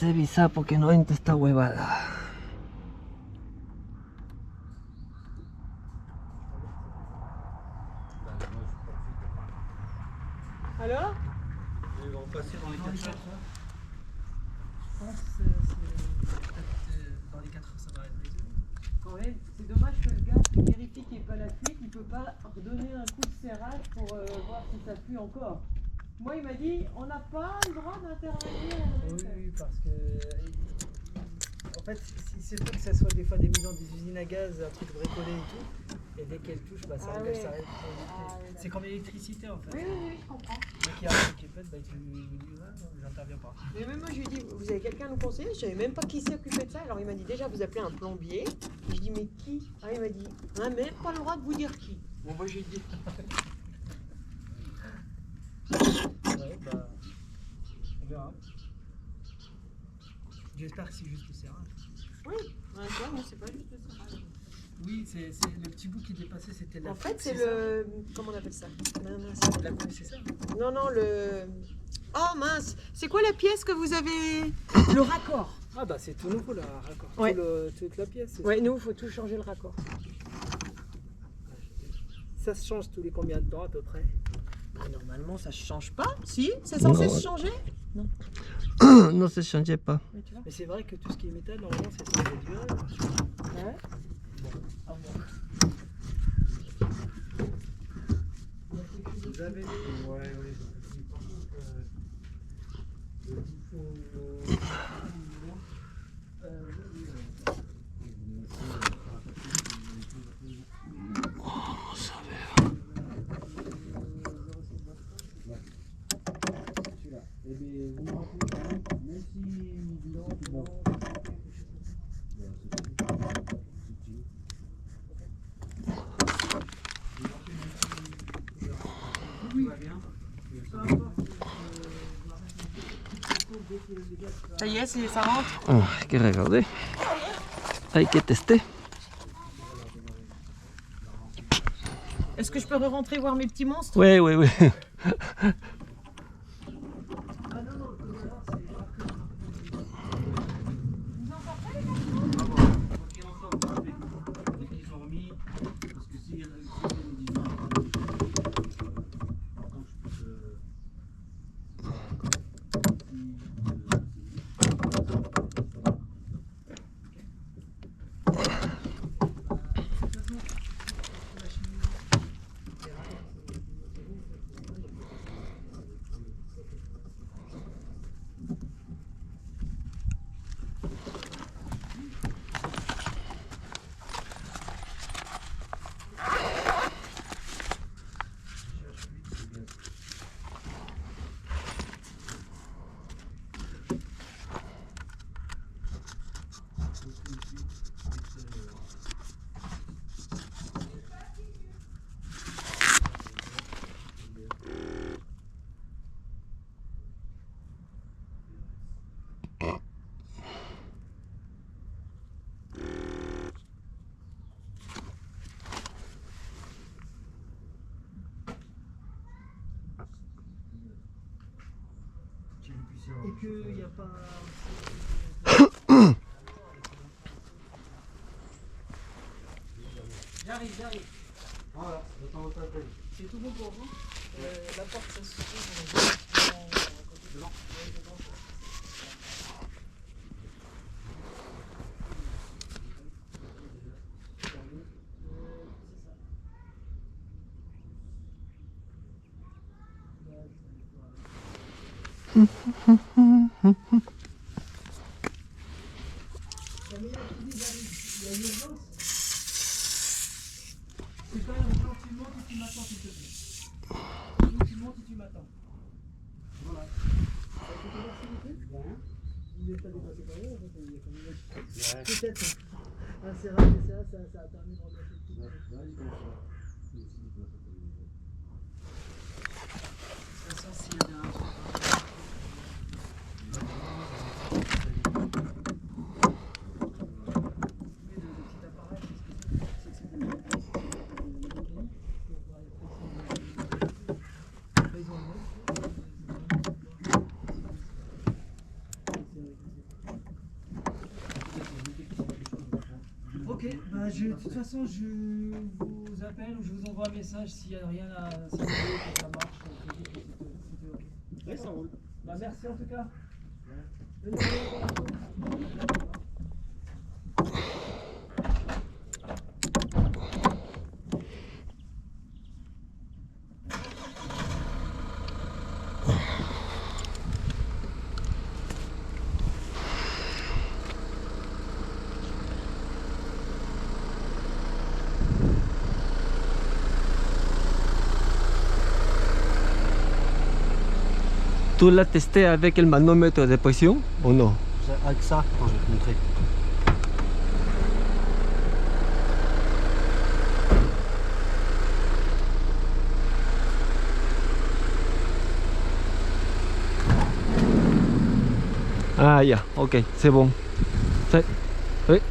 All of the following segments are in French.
revisar porque no entra esta huevada. Alors? Ils vont passer dans les 4 heures. Je pense que dans les 4 heures ça va être réglé. Quand même, c'est dommage que le gars qui vérifie qu'il n'y ait pas la fuite, il ne peut pas redonner un coup de serrage pour voir si ça pue encore. Moi il m'a dit on n'a pas le droit d'intervenir. Oui, parce que en fait, c'est tout que ça soit des fois des maisons, des usines à gaz, un truc bricolé et tout, et dès qu'elles touchent, bah, ça Ah engage, oui. ça arrête. Ah oui, C'est comme l'électricité en fait. Oui, je comprends. Dès qu'il y a un truc qui pète, bah, tu lui dis ouais, non, j'interviens pas. Mais même moi je lui ai dit vous avez quelqu'un à nous conseiller? Je savais même pas qui s'est occupé de ça. Alors il m'a dit déjà vous appelez un plombier. Je dis mais qui? Ah il m'a dit on n'a même pas le droit de vous dire qui. Bon moi j'ai dit. Ouais, bah, on verra. J'espère que c'est juste le serrage. Oui, moi c'est pas juste le serrage. Oui, c'est le petit bout qui dépassait, c'était la En fait, c'est ça le. Comment on appelle ça? La coupe, c'est ça? Non, le. Oh mince! C'est quoi la pièce que vous avez? Le raccord. Ah bah c'est tout nouveau là, raccord. Ouais. Toute la pièce. Ouais, nous, il faut tout changer le raccord. Ça se change tous les combien de temps à peu près? Bah, normalement, ça ne change pas. Si? C'est censé Non. se changer? No se change pas. Mais tu vois? Mais c'est vrai que tout ce qui est métal, normalement, c'est censé durer. Ouais. À voir. Vous avez des... Ouais. Par contre, le bouffon... Celui-là. Eh bien, vous me rappelez quand même, même si non, c'est bon. Oui, va bien. Ça y est, ça rentre. Ah, hay que regarder. Hay que tester. Est-ce que je peux rentrer voir mes petits monstres? Oui, oui, oui. Et qu'il n'y a pas... J'arrive. Voilà, j'attends votre appel. C'est tout bon pour vous? La porte, ça se trouve devant. C'est quand même quand tu montes et tu m'attends s'il te plaît. Tu montes et tu m'attends. Voilà. Ça peut te voir s'il vous plaît? Bien. Vous n'êtes pas dépassé par là, en fait, il y a quand même... Peut-être. Un serrage, ça a permis de remplacer tout. De toute façon, s'il y avait un truc... Ok, bah de toute façon, je vous appelle ou je vous envoie un message s'il n'y a rien à signaler, que ça marche, que c'était ok. Ouais, ça roule. Bah merci en tout cas. Tu l'as testé avec le manomètre de pression ou non? Avec ça, attends, je vais te montrer. Ah, ya, ok, c'est bon. Oui.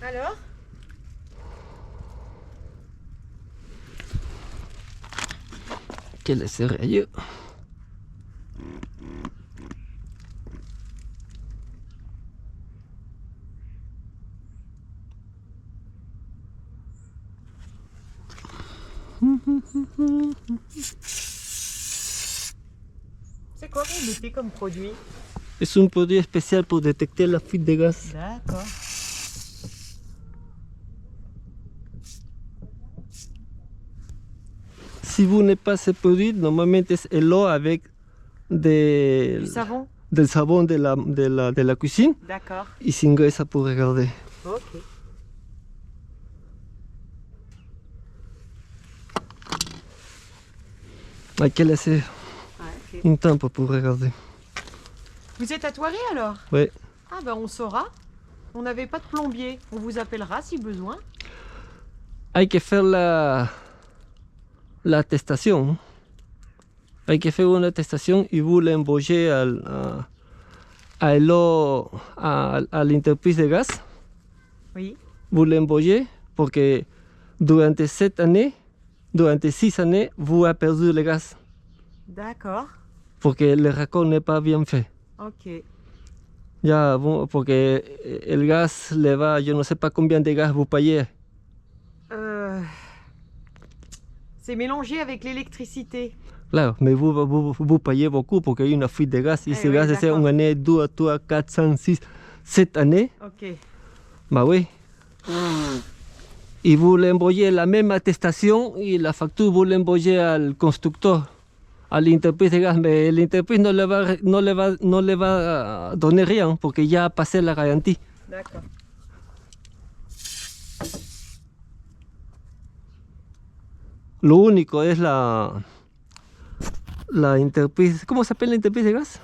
Alors? Quel est sérieux? C'est quoi que vous mettez comme produit? C'est un produit spécial pour détecter la fuite de gaz. D'accord. Si vous n'avez pas ce produit, normalement c'est l'eau avec Du savon? del savon de la cuisine. D'accord. Et sin ça pour regarder. Ok. Hay que laisser Ouais, ok. un temps pour regarder. Vous êtes à Thoiry alors? Oui. Ah ben on saura. On n'avait pas de plombier. On vous appellera si besoin. Hay que faire l'attestation. Hay que faire une attestation et vous l'envoyez à l'entreprise de gaz. Oui. Vous l'envoyez parce que durant 6 années, vous avez perdu le gaz. D'accord. Parce que le raccord n'est pas bien fait. Ok. Ya, bon, parce que le gaz, je ne sais pas combien de gaz vous payez. C'est mélangé avec l'électricité. Claro, mais vous payez beaucoup parce qu'il y a une fuite de gaz. Et ce oui, gaz, c'est d'accord. une année, 2, 3, 4, 5, 6, 7 années. Ok. Bah oui. Et vous l'envoyez la même attestation et la facture, vous l'envoyez au constructeur, à l'interprète de gaz, mais l'interprète ne le va donner rien parce qu'il a passé la garantie. D'accord. Lo único es la interprète, ¿cómo se llama la interprète de gaz?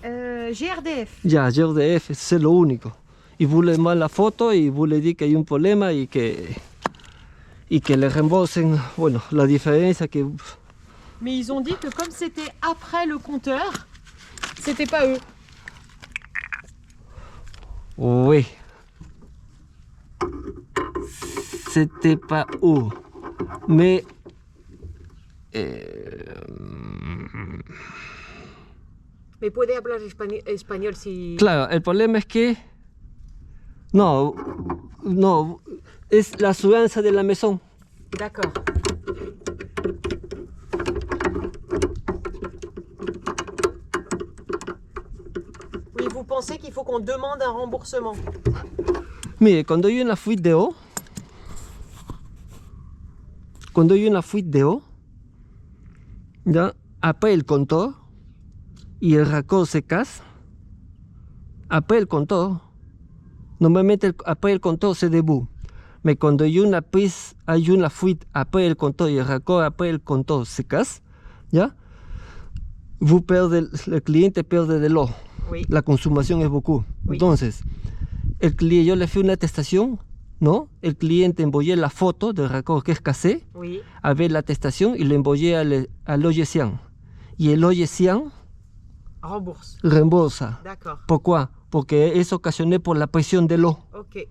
GRDF. Ya, GRDF, c'est lo único. Y vous le mandez la foto y vous le dites qu'il y a un problème y que le remboursen, bueno, la différence que... Mais ils ont dit que comme c'était après le compteur, c'était pas eux. Oui. C'était pas eux. Mais... Mais puede hablar español si... Claro, el problema es que... No, es la aseguranza de la maison. D'accord. Oui, vous pensez qu'il faut qu'on demande un remboursement? Mire, cuando hay una fuite de eau, ya, après el compteur, y el raccord se casse, après el compteur, normalmente après el compteur c'est debout. Mais cuando hay una fuite après el compteur y el raccord après el compteur se casse, ya, el cliente pierde de l'eau. Oui. La consumación es beaucoup. Oui. Entonces, el cliente, yo le fui una attestation, ¿no? El cliente envoyé la foto del raccord que es cassé, Oui. avec l'attestation y le envoyé al logician. Y el logician Rembourse. reembolsa. D'accord. Pourquoi? Porque es ocasioné por la presión de l'eau. Ok.